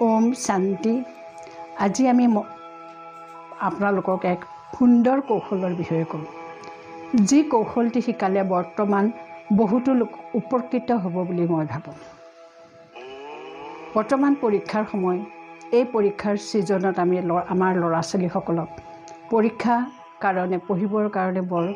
ওম শান্তি। আজি আমি আপোনালোকক এক সুন্দৰ কৌশলৰ বিষয়ে ক'ম, যি কৌশলটি শিকালে বৰ্তমান বহুতো লোক উপকৃত হ'ব বুলি মই ভাবোঁ। বৰ্তমান পৰীক্ষাৰ সময়, এই পৰীক্ষাৰ ছিজনত আমি আমাৰ ল'ৰা ছোৱালীসকলক পৰীক্ষাৰ কাৰণে পঢ়িবৰ কাৰণে বৰ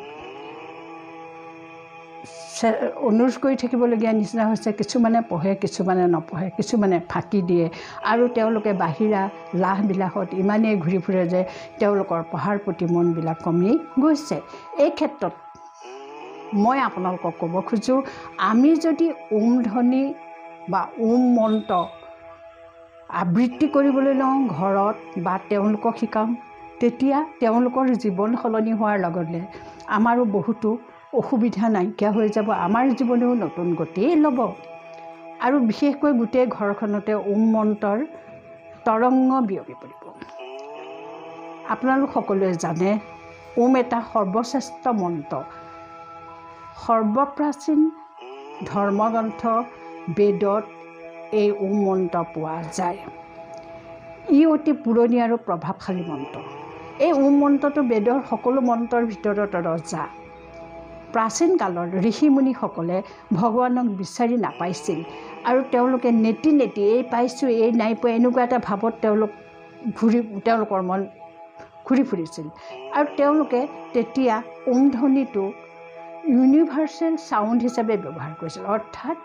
অনুৰোধ কৰি থাকিবলগীয়া নিচিনা হৈছে। কিছুমানে পঢ়ে, কিছুমানে নপঢ়ে, কিছুমানে ফাঁকি দিয়ে আৰু তেওঁলোকে বাহিৰা লাহবিলাসত ইমানেই ঘূৰি ফুৰে যে তেওঁলোকৰ পঢ়াৰ প্ৰতি মনবিলাক কমি গৈছে। এই ক্ষেত্ৰত মই আপোনালোকক ক'ব খোজোঁ, আমি যদি ওম ধ্বনি বা ওম মন্ত্ৰ আবৃত্তি কৰিবলৈ লওঁ ঘৰত বা তেওঁলোকক শিকাওঁ, তেতিয়া তেওঁলোকৰ জীৱন সলনি হোৱাৰ লগতে আমাৰো বহুতো অসুবিধা নাইকিয়া হৈ যাব, আমাৰ জীৱনেও নতুন গতি ল'ব। আৰু বিশেষকৈ গোটেই ঘৰখনতে ওম মন্ত্ৰৰ তৰংগ বিয়পি পৰিব। আপোনালোক সকলোৱে জানে, ওম এটা সৰ্বশ্ৰেষ্ঠ মন্ত্ৰ। সৰ্বপ্ৰাচীন ধৰ্মগ্ৰন্থ বেদত এই ওম মন্ত্ৰ পোৱা যায়। ই অতি পুৰণি আৰু প্ৰভাৱশালী মন্ত্ৰ। এই ওম মন্ত্ৰটো বেদৰ সকলো মন্ত্ৰৰ ভিতৰত ৰজা। প্ৰাচীন কালৰ ঋষিমুনিসকলে ভগৱানক বিচাৰি নাপাইছিল আৰু তেওঁলোকে নেতি এই পাইছোঁ এই নাই পোৱা এনেকুৱা এটা ভাৱত তেওঁলোকৰ মন ঘূৰি ফুৰিছিল। আৰু তেওঁলোকে তেতিয়া ওম ধ্বনিটো ইউনিভাৰ্চেল চাউণ্ড হিচাপে ব্যৱহাৰ কৰিছিল, অৰ্থাৎ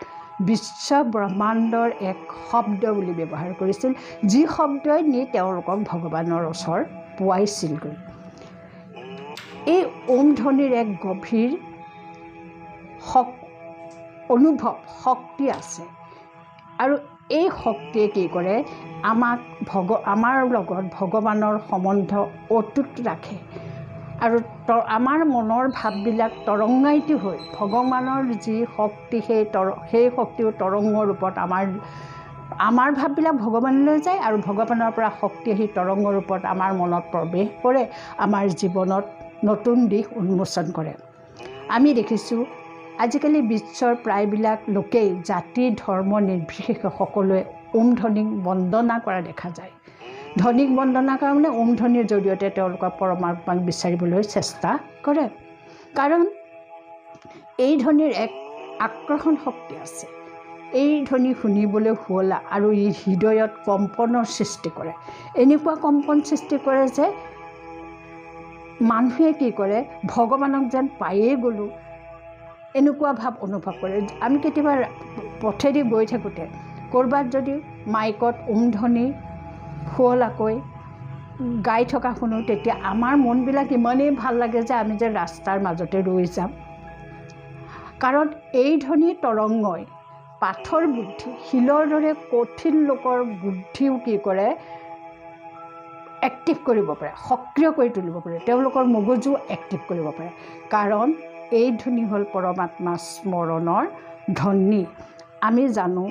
বিশ্ব ব্ৰহ্মাণ্ডৰ এক শব্দ বুলি ব্যৱহাৰ কৰিছিল, যি শব্দই নি তেওঁলোকক ভগৱানৰ ওচৰ পোৱাইছিলগৈ। এই ওম ধ্বনিৰ এক গভীৰ অনুভৱ শক্তি আছে আৰু এই শক্তিয়ে কি কৰে, আমাৰ লগত ভগৱানৰ সম্বন্ধ অটুট ৰাখে আৰু আমাৰ মনৰ ভাৱবিলাক তৰংগায়িত হৈ ভগৱানৰ যি শক্তি সেই শক্তিও তৰংগৰ ৰূপত আমাৰ ভাৱবিলাক ভগৱানলৈ যায় আৰু ভগৱানৰ পৰা শক্তি আহি তৰংগ ৰূপত আমাৰ মনত প্ৰৱেশ কৰে, আমাৰ জীৱনত নতুন দিশ উন্মোচন কৰে। আমি দেখিছোঁ আজিকালি বিশ্বৰ প্ৰায়বিলাক লোকেই জাতি ধৰ্ম নিৰ্বিশেষে সকলোৱে ওম ধ্বনিক বন্দনা কৰা দেখা যায়। ধ্বনিক বন্দনা কাৰণে ওম ধ্বনিৰ জৰিয়তে তেওঁলোকৰ পৰমাত্মাক বিচাৰিবলৈ চেষ্টা কৰে, কাৰণ এই ধ্বনিৰ এক আকৰ্ষণ শক্তি আছে। এই ধ্বনি শুনিবলৈ শুৱলা আৰু ই হৃদয়ত কম্পনৰ সৃষ্টি কৰে। এনেকুৱা কম্পন সৃষ্টি কৰে যে মানুহে কি কৰে, ভগৱানক যেন পায়েই গ'লোঁ এনেকুৱা ভাৱ অনুভৱ কৰে। আমি কেতিয়াবা পথেদি গৈ থাকোঁতে ক'ৰবাত যদি মাইকত ওম ধ্বনি শুৱলাকৈ গাই থকা শুনো, তেতিয়া আমাৰ মনবিলাক ইমানেই ভাল লাগে যে আমি যে ৰাস্তাৰ মাজতে ৰৈ যাম। কাৰণ এই ধ্বনি তৰংগই পাথৰ বুদ্ধি, শিলৰ দৰে কঠিন লোকৰ বুদ্ধিও কি কৰে, এক্টিভ কৰিব পাৰে, সক্ৰিয় কৰি তুলিব পাৰে, তেওঁলোকৰ মগজু এক্টিভ কৰিব পাৰে। কাৰণ এই ধ্বনি হ'ল পৰমাত্মা স্মৰণৰ ধ্বনি। আমি জানো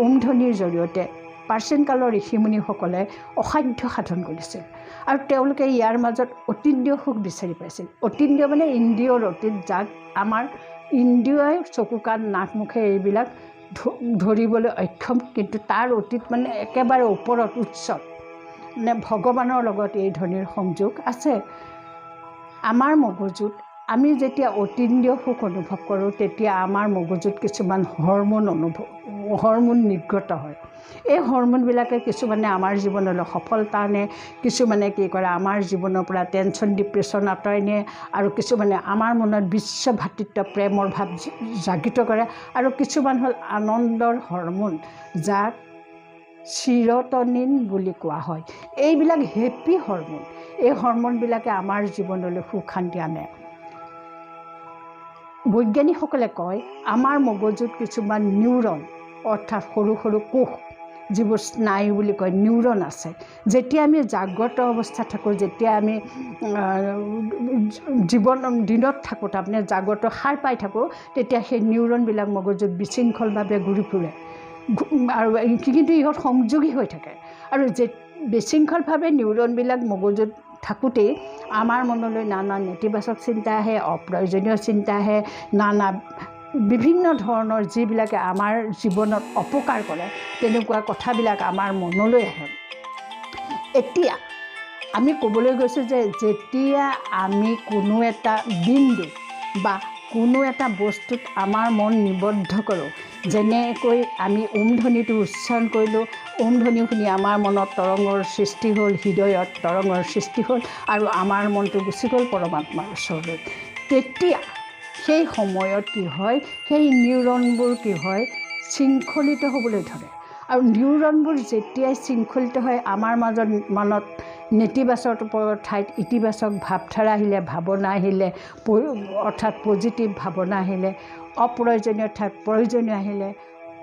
ওম ধ্বনিৰ জৰিয়তে প্ৰাচীন কালৰ ঋষিমুনিসকলে অসাধ্য সাধন কৰিছিল আৰু তেওঁলোকে ইয়াৰ মাজত অতীন্দ্ৰিয় সুখ বিচাৰি পাইছিল। অতীন্দ্ৰিয় মানে ইন্দ্ৰিয়ৰ অতীত, যাক আমাৰ ইন্দ্ৰিয়ই চকু কাণ নাক মুখে এইবিলাক ধৰিবলৈ অক্ষম, কিন্তু তাৰ অতীত মানে একেবাৰে ওপৰত উচ্চত, মানে ভগৱানৰ লগত এই ধ্বনিৰ সংযোগ আছে। আমাৰ মগজুত আমি যেতিয়া অতীন্দ্ৰিয় সুখ অনুভৱ কৰোঁ, তেতিয়া আমাৰ মগজুত কিছুমান হৰম'ন নিৰ্গত হয়। এই হৰম'নবিলাকে কিছুমানে আমাৰ জীৱনলৈ সফলতা আনে, কিছুমানে কি কৰে আমাৰ জীৱনৰ পৰা টেনশ্যন ডিপ্ৰেশ্যন আঁতৰাই নিয়ে, আৰু কিছুমানে আমাৰ মনত বিশ্ব ভাতৃত্ব প্ৰেমৰ ভাৱ জাগৃত কৰে, আৰু কিছুমান হ'ল আনন্দৰ হৰম'ন, যাক চিৰটনিন বুলি কোৱা হয়। এইবিলাক হেপী হৰম'ন। এই হৰম'নবিলাকে আমাৰ জীৱনলৈ সুখ শান্তি আনে। বৈজ্ঞানিকসকলে কয় আমাৰ মগজুত কিছুমান নিউৰন, অৰ্থাৎ সৰু সৰু কোষ, যিবোৰ স্নায়ু বুলি কয়, নিউৰন আছে। যেতিয়া আমি জাগ্ৰত অৱস্থাত থাকোঁ, যেতিয়া আমি দিনত থাকোঁ, তাৰমানে জাগ্ৰত সাৰ পাই থাকোঁ, তেতিয়া সেই নিউৰনবিলাক মগজুত বিশৃংখলভাৱে ঘূৰি ফুৰে আৰু কিন্তু ইহঁত সংযোগী হৈ থাকে। আৰু বিশৃংখলভাৱে নিউৰনবিলাক মগজুত থাকোঁতেই আমাৰ মনলৈ নানা নেতিবাচক চিন্তা আহে, অপ্ৰয়োজনীয় চিন্তা আহে, নানা বিভিন্ন ধৰণৰ যিবিলাকে আমাৰ জীৱনত অপকাৰ কৰে তেনেকুৱা কথাবিলাক আমাৰ মনলৈ আহে। এতিয়া আমি ক'বলৈ গৈছোঁ যে যেতিয়া আমি কোনো এটা বিন্দু বা কোনো এটা বস্তুত আমাৰ মন নিবদ্ধ কৰোঁ, যেনেকৈ আমি ধ্বনিটো উচ্চাৰণ কৰিলোঁ, ধ্বনি শুনি আমাৰ মনত তৰংগৰ সৃষ্টি হ'ল, হৃদয়ত তৰংগৰ সৃষ্টি হ'ল আৰু আমাৰ মনটো গুচি গ'ল পৰমাত্মাৰ ওচৰলৈ। তেতিয়া সেই সময়ত কি হয়, সেই নিউৰনবোৰ কি হয়, শৃংখলিত হ'বলৈ ধৰে। আৰু নিউৰনবোৰ যেতিয়াই শৃংখলিত হয় আমাৰ মনত নেতিবাচক ঠাইত ইতিবাচক ভাৱধাৰা আহিলে, ভাৱনা আহিলে, অৰ্থাৎ পজিটিভ ভাৱনা আহিলে, অপ্ৰয়োজনীয় ঠাইত প্ৰয়োজনীয় আহিলে,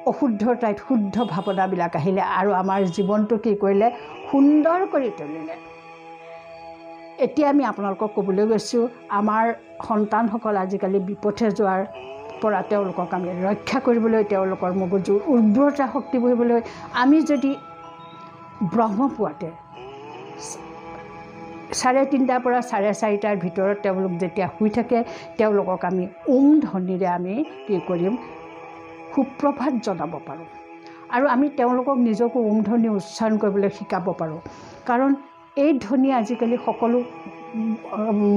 অশুদ্ধ ঠাইত শুদ্ধ ভাৱনাবিলাক আহিলে আৰু আমাৰ জীৱনটো কি কৰিলে, সুন্দৰ কৰি তুলিলে। এতিয়া আমি আপোনালোকক ক'বলৈ গৈছোঁ, আমাৰ সন্তানসকল আজিকালি বিপথে যোৱাৰ পৰা তেওঁলোকক আমি ৰক্ষা কৰিবলৈ, তেওঁলোকৰ মগজুৰ উৰ্বৰতা শক্তি বহিবলৈ আমি যদি ব্ৰহ্মপুৱাতে 3:30 পৰা 4:30 ভিতৰত তেওঁলোক যেতিয়া শুই থাকে, তেওঁলোকক আমি ধ্বনিৰে আমি কি কৰিম, সুপ্ৰভাত জনাব পাৰোঁ। আৰু আমি তেওঁলোকক নিজকো ধ্বনি উচ্চাৰণ কৰিবলৈ শিকাব পাৰোঁ। কাৰণ এই ধ্বনি আজিকালি সকলো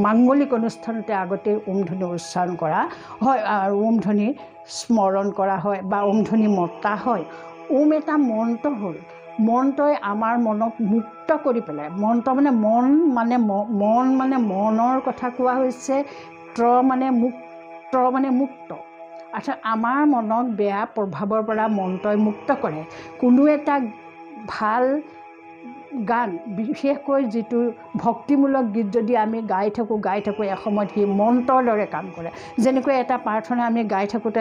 মাংগলিক অনুষ্ঠানতে আগতে ধ্বনি উচ্চাৰণ কৰা হয় আৰু ধ্বনি স্মৰণ কৰা হয় বা ধ্বনি মতা হয়। এটা মন্ত্ৰ হ'ল, মন্ত্ৰই আমাৰ মনক মুক্ত কৰি পেলাই। মন্ত্ৰ মানে মন মানে মনৰ কথা কোৱা হৈছে, মানে মুক্ত। অৰ্থাৎ আমাৰ মনক বেয়া প্ৰভাৱৰ পৰা মন্ত্ৰই মুক্ত কৰে। কোনো এটা ভাল গান, বিশেষকৈ যিটো ভক্তিমূলক গীত যদি আমি গাই থাকোঁ এসময়ত সি মন্ত্ৰৰ দৰে কাম কৰে। যেনেকৈ এটা প্ৰাৰ্থনা আমি গাই থাকোঁতে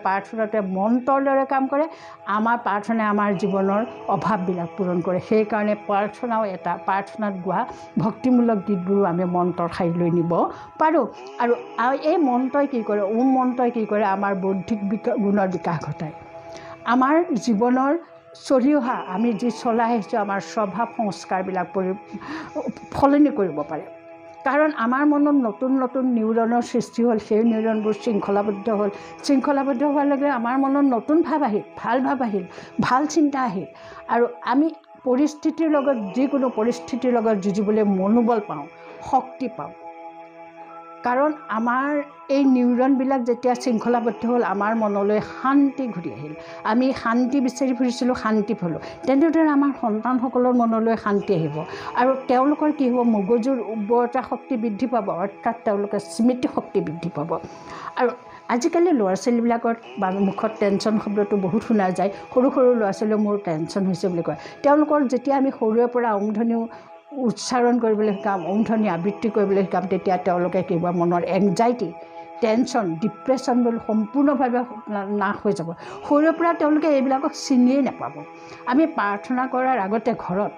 প্ৰাৰ্থনাতে মন্ত্ৰৰ দৰে কাম কৰে। আমাৰ প্ৰাৰ্থনাই আমাৰ জীৱনৰ অভাৱবিলাক পূৰণ কৰে। সেইকাৰণে প্ৰাৰ্থনাত গোৱা ভক্তিমূলক গীতবোৰো আমি মন্ত্ৰৰ ঠাইলৈ নিব পাৰোঁ। আৰু এই মন্ত্ৰই কি কৰে, মন্ত্ৰই কি কৰে, আমাৰ বৌদ্ধিক গুণৰ বিকাশ ঘটায়। আমাৰ জীৱনৰ চলি অহা, আমি যি চলাই আহিছোঁ, আমাৰ স্বভাৱ সংস্কাৰবিলাক সলনি কৰিব পাৰে। কাৰণ আমাৰ মনত নতুন নতুন নিউৰনৰ সৃষ্টি হ'ল, সেই নিউৰনবোৰ শৃংখলাবদ্ধ হ'ল। শৃংখলাবদ্ধ হোৱাৰ লগে আমাৰ মনত নতুন ভাৱ আহিল, ভাল ভাৱ আহিল, ভাল চিন্তা আহিল। আৰু আমি পৰিস্থিতিৰ লগত, যিকোনো পৰিস্থিতিৰ লগত যুঁজিবলৈ মনোবল পাওঁ, শক্তি পাওঁ। কাৰণ আমাৰ এই নিউৰনবিলাক যেতিয়া শৃংখলাবদ্ধ হ'ল, আমাৰ মনলৈ শান্তি ঘূৰি আহিল। আমি শান্তি বিচাৰি ফুৰিছিলোঁ, শান্তি পালোঁ। তেনেদৰে আমাৰ সন্তানসকলৰ মনলৈ শান্তি আহিব আৰু তেওঁলোকৰ কি হ'ব, মগজুৰ উৰ্বৰতা শক্তি বৃদ্ধি পাব, অৰ্থাৎ তেওঁলোকে স্মৃতি শক্তি বৃদ্ধি পাব। আৰু আজিকালি ল'ৰা ছোৱালীবিলাকৰ মুখত টেনশ্যন শব্দটো বহুত শুনা যায়। সৰু সৰু ল'ৰা ছোৱালীয়ে মোৰ টেনশ্যন হৈছে বুলি কয়। তেওঁলোকৰ যেতিয়া আমি সৰুৰে পৰা ধ্বনি উচ্চাৰণ কৰিবলৈ শিকাম, ধ্বনি আবৃত্তি কৰিবলৈ শিকাম, তেতিয়া তেওঁলোকে কিবা মনৰ এংজাইটি, টেনশ্যন, ডিপ্ৰেশ্যনবোৰ সম্পূৰ্ণভাৱে নাশ হৈ যাব। সৰুৰে পৰা তেওঁলোকে এইবিলাকক চিনিয়েই নাপাব। আমি প্ৰাৰ্থনা কৰাৰ আগতে ঘৰত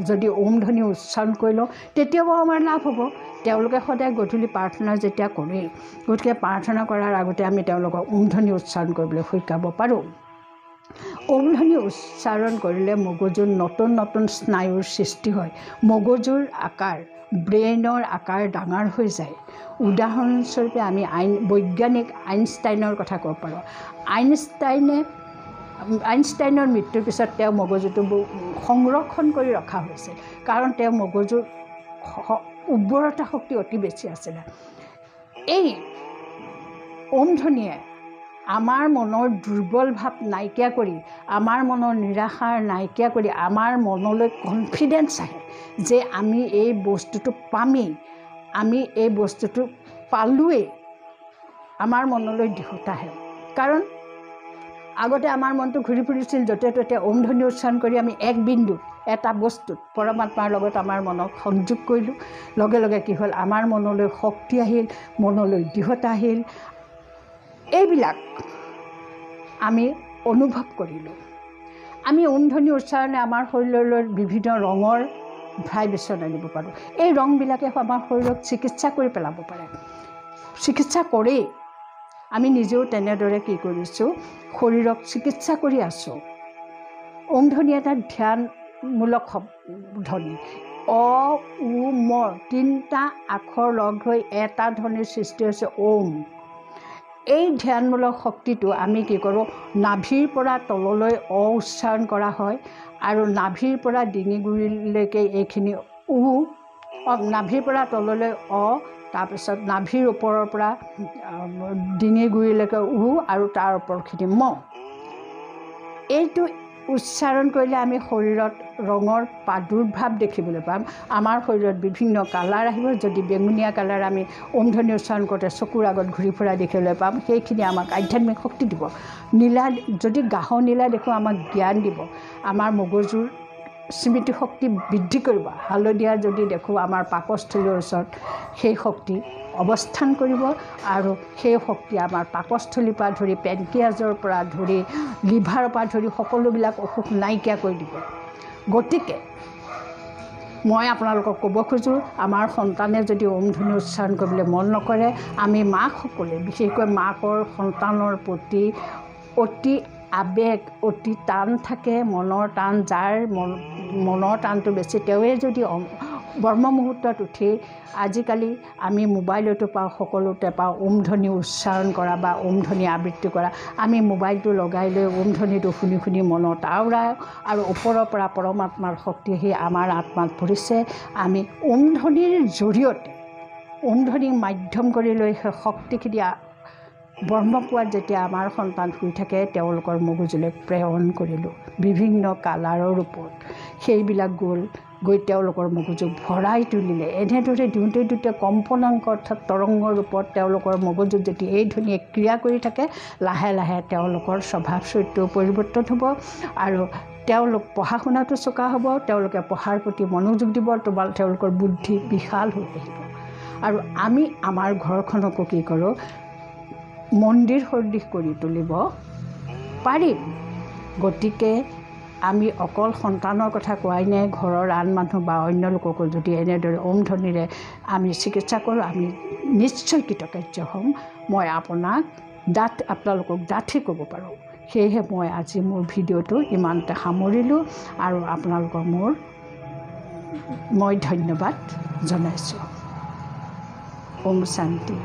যদি ধ্বনি উচ্চাৰণ কৰি লওঁ, তেতিয়াও আমাৰ লাভ হ'ব। তেওঁলোকে সদায় গধূলি প্ৰাৰ্থনা যেতিয়া কৰেই, গতিকে প্ৰাৰ্থনা কৰাৰ আগতে আমি তেওঁলোকক ধ্বনি উচ্চাৰণ কৰিবলৈ শিকাব পাৰোঁ। ধ্বনি উচ্চাৰণ কৰিলে মগজুৰ নতুন নতুন স্নায়ুৰ সৃষ্টি হয়। মগজুৰ আকাৰ, ব্ৰেইনৰ আকাৰ ডাঙৰ হৈ যায়। উদাহৰণস্বৰূপে আমি বৈজ্ঞানিক আইনষ্টাইনৰ কথা ক'ব পাৰোঁ। আইনষ্টাইনৰ মৃত্যুৰ পিছত তেওঁ মগজুটো সংৰক্ষণ কৰি ৰখা হৈছিল, কাৰণ তেওঁ মগজুৰ উৰ্বৰতা শক্তি অতি বেছি আছিলে। এই ধ্বনিয়ে আমাৰ মনৰ দুৰ্বল ভাৱ নাইকিয়া কৰি, আমাৰ মনৰ নিৰাশা নাইকিয়া কৰি, আমাৰ মনলৈ কনফিডেঞ্চ আহে যে আমি এই বস্তুটো পামেই, আমি এই বস্তুটো পালোৱেই। আমাৰ মনলৈ দৃঢ়তা আহে। কাৰণ আগতে আমাৰ মনটো ঘূৰি ফুৰিছিল য'তে ত'তে। ধ্বনি উচ্চাৰণ কৰি আমি এক বিন্দুত, এটা বস্তুত পৰমাত্মাৰ লগত আমাৰ মনক সংযোগ কৰিলোঁ। লগে লগে কি হ'ল, আমাৰ মনলৈ শক্তি আহিল, মনলৈ দৃঢ়তা আহিল। এইবিলাক আমি অনুভৱ কৰিলোঁ। আমি ধ্বনি উচ্চাৰণে আমাৰ শৰীৰলৈ বিভিন্ন ৰঙৰ ভাইব্ৰেশ্যন আনিব পাৰোঁ। এই ৰংবিলাকে আমাৰ শৰীৰক চিকিৎসা কৰি পেলাব পাৰে, চিকিৎসা কৰেই। আমি নিজেও তেনেদৰে কি কৰিছোঁ, শৰীৰক চিকিৎসা কৰি আছোঁ। ধ্বনি এটা ধ্যানমূলক ধ্বনি। ম 3টা আখৰ লগ হৈ এটা ধ্বনিৰ সৃষ্টি হৈছে ওম। এই ধ্যানমূলক শক্তিটো আমি কি কৰোঁ, নাভিৰ পৰা তললৈ উচ্চাৰণ কৰা হয় আৰু নাভিৰ পৰা ডিঙি গুৰিলৈকে এইখিনি নাভিৰ পৰা তললৈ তাৰপিছত নাভিৰ ওপৰৰ পৰা ডিঙি গুৰিলৈকে আৰু তাৰ ওপৰখিনি এইটো উচ্চাৰণ কৰিলে আমি শৰীৰত ৰঙৰ প্ৰাদুৰ্ভাৱ দেখিবলৈ পাম। আমাৰ শৰীৰত বিভিন্ন কালাৰ আহিব। যদি বেঙুনীয়া কালাৰ আমি ওমধ্বনি উচ্চাৰণ কৰোঁতে চকুৰ আগত ঘূৰি ফুৰা দেখিবলৈ পাম, সেইখিনি আমাক আধ্যাত্মিক শক্তি দিব। নীলা, যদি গাঢ় নীলা দেখোঁ আমাক জ্ঞান দিব, আমাৰ মগজুৰ স্মৃতি শক্তি বৃদ্ধি কৰিব। হালধীয়া যদি দেখোঁ আমাৰ পাকস্থলীৰ ওচৰত সেই শক্তি অৱস্থান কৰিব আৰু সেই শক্তি আমাৰ পাকস্থলীৰ পৰা ধৰি পেনক্ৰিয়াজৰ পৰা ধৰি লিভাৰৰ পৰা ধৰি সকলোবিলাক অসুখ নাইকিয়া কৰি দিব। গতিকে মই আপোনালোকক ক'ব খোজোঁ, আমাৰ সন্তানে যদি ওমধ্বনি উচ্চাৰণ কৰিবলৈ মন নকৰে, আমি মাকসকলে, বিশেষকৈ মাকৰ সন্তানৰ প্ৰতি অতি আৱেগ, অতি টান থাকে, মনৰ টান, যাৰ মনৰ টানটো বেছি, তেওঁৱে যদি ব্ৰহ্ম মুহূৰ্তত উঠি, আজিকালি আমি মোবাইলতো পাওঁ, সকলোতে পাওঁ ওমধ্বনি উচ্চাৰণ কৰা বা ওমধ্বনি আবৃত্তি কৰা। আমি মোবাইলটো লগাই লৈ ওমধ্বনিটো শুনি শুনি মনত আওৰাওঁ আৰু ওপৰৰ পৰা পৰমাত্মাৰ শক্তি আহি আমাৰ আত্মাত পৰিছে। আমি ওমধ্বনিৰ জৰিয়তে, ওমধ্বনিক মাধ্যম কৰি লৈ সেই শক্তিখিনি ব্ৰহ্মপুৱাত যেতিয়া আমাৰ সন্তান শুই থাকে, তেওঁলোকৰ মগজুলৈ প্ৰেৰণ কৰিলোঁ বিভিন্ন কালাৰৰ ওপৰত। সেইবিলাক গৈ তেওঁলোকৰ মগজুক ভৰাই তুলিলে। এনেদৰে দিওঁতে দিওঁতে কম্পনাংক অৰ্থাৎ তৰংগৰ ৰূপত তেওঁলোকৰ মগজুত যেতিয়া এই ধ্বনিয়ে ক্ৰিয়া কৰি থাকে, লাহে লাহে তেওঁলোকৰ স্বভাৱ চৰিত্ৰ পৰিৱৰ্তন হ'ব আৰু তেওঁলোক পঢ়া শুনাটো চোকা হ'ব, তেওঁলোকে পঢ়াৰ প্ৰতি মনোযোগ দিব, তেওঁলোকৰ বুদ্ধি বিশাল হৈ আহিব। আৰু আমি আমাৰ ঘৰখনকো কি কৰোঁ, মন্দিৰ সদৃশ কৰি তুলিব পাৰিম। গতিকে আমি অকল সন্তানৰ কথা কোৱাই নাই, ঘৰৰ আন মানুহ বা অন্য লোককো যদি এনেদৰে ওমধ্বনিৰে আমি চিকিৎসা কৰোঁ, আমি নিশ্চয় কৃতকাৰ্য হ'ম। মই আপোনালোকক ডাঠি ক'ব পাৰোঁ। সেয়েহে মই আজি মোৰ ভিডিঅ'টো ইমানতে সামৰিলোঁ আৰু আপোনালোকক মই ধন্যবাদ জনাইছোঁ। ওম শান্তি।